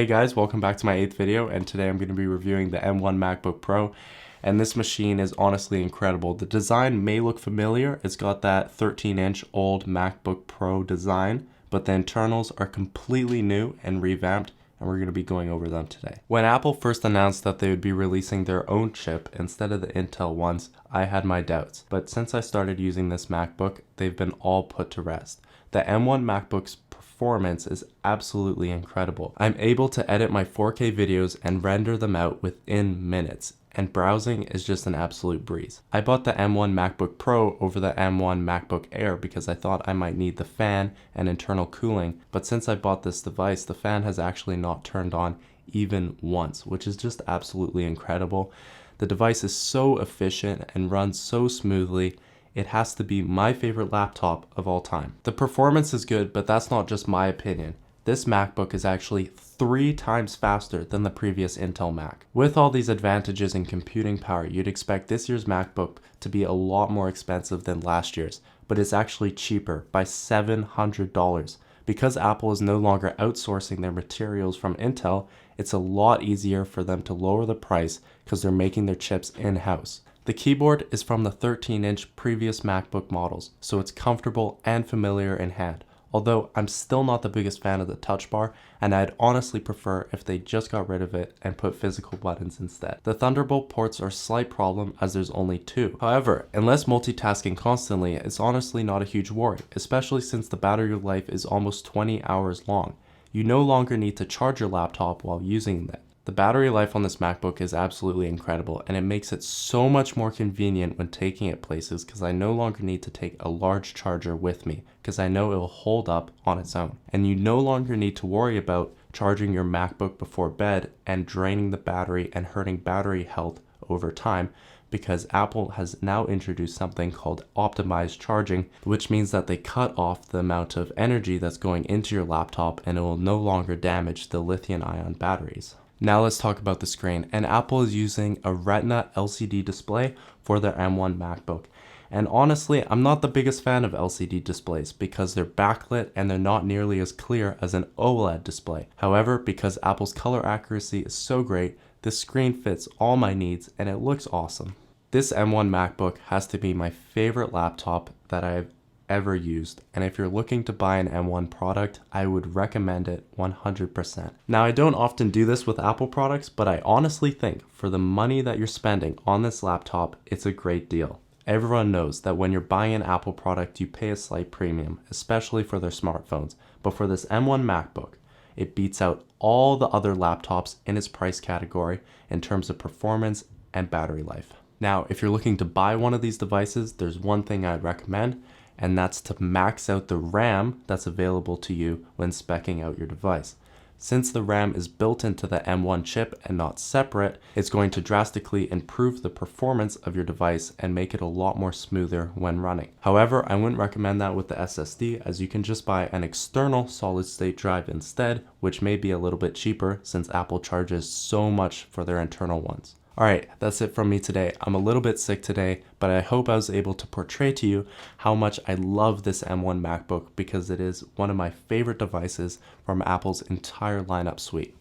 Hey guys, welcome back to my 8th video, and today I'm going to be reviewing the M1 MacBook Pro, and this machine is honestly incredible. The design may look familiar. It's got that 13-inch old MacBook Pro design, but the internals are completely new and revamped, and we're going to be going over them today. When Apple first announced that they would be releasing their own chip instead of the Intel ones, I had my doubts, but since I started using this MacBook, they've been all put to rest. The M1 MacBook's performance is absolutely incredible. I'm able to edit my 4K videos and render them out within minutes, and browsing is just an absolute breeze. I bought the M1 MacBook Pro over the M1 MacBook Air because I thought I might need the fan and internal cooling, but since I bought this device, the fan has actually not turned on even once, which is just absolutely incredible. The device is so efficient and runs so smoothly. It has to be my favorite laptop of all time. The performance is good, but that's not just my opinion. This MacBook is actually 3 times faster than the previous Intel Mac. With all these advantages in computing power, you'd expect this year's MacBook to be a lot more expensive than last year's, but it's actually cheaper by $700. Because Apple is no longer outsourcing their materials from Intel, it's a lot easier for them to lower the price because they're making their chips in-house. The keyboard is from the 13-inch previous MacBook models, so it's comfortable and familiar in hand. Although I'm still not the biggest fan of the touch bar, and I'd honestly prefer if they just got rid of it and put physical buttons instead. The Thunderbolt ports are a slight problem as there's only 2. However, unless multitasking constantly, it's honestly not a huge worry, especially since the battery life is almost 20 hours long. You no longer need to charge your laptop while using it. The battery life on this MacBook is absolutely incredible, and it makes it so much more convenient when taking it places because I no longer need to take a large charger with me because I know it will hold up on its own. And you no longer need to worry about charging your MacBook before bed and draining the battery and hurting battery health over time, because Apple has now introduced something called optimized charging, which means that they cut off the amount of energy that's going into your laptop and it will no longer damage the lithium-ion batteries. Now let's talk about the screen, and Apple is using a Retina LCD display for their M1 MacBook. And honestly, I'm not the biggest fan of LCD displays because they're backlit and they're not nearly as clear as an OLED display. However, because Apple's color accuracy is so great, this screen fits all my needs and it looks awesome. This M1 MacBook has to be my favorite laptop that I've ever used, and if you're looking to buy an M1 product, I would recommend it 100%. Now, I don't often do this with Apple products, but I honestly think for the money that you're spending on this laptop, it's a great deal. Everyone knows that when you're buying an Apple product, you pay a slight premium, especially for their smartphones, but for this M1 MacBook, it beats out all the other laptops in its price category in terms of performance and battery life. Now, if you're looking to buy one of these devices, there's one thing I'd recommend, and that's to max out the RAM that's available to you when speccing out your device. Since the RAM is built into the M1 chip and not separate, it's going to drastically improve the performance of your device and make it a lot more smoother when running. However, I wouldn't recommend that with the SSD, as you can just buy an external solid-state drive instead, which may be a little bit cheaper since Apple charges so much for their internal ones. Alright, that's it from me today. I'm a little bit sick today, but I hope I was able to portray to you how much I love this M1 MacBook because it is one of my favorite devices from Apple's entire lineup suite.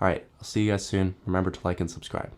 Alright, I'll see you guys soon. Remember to like and subscribe.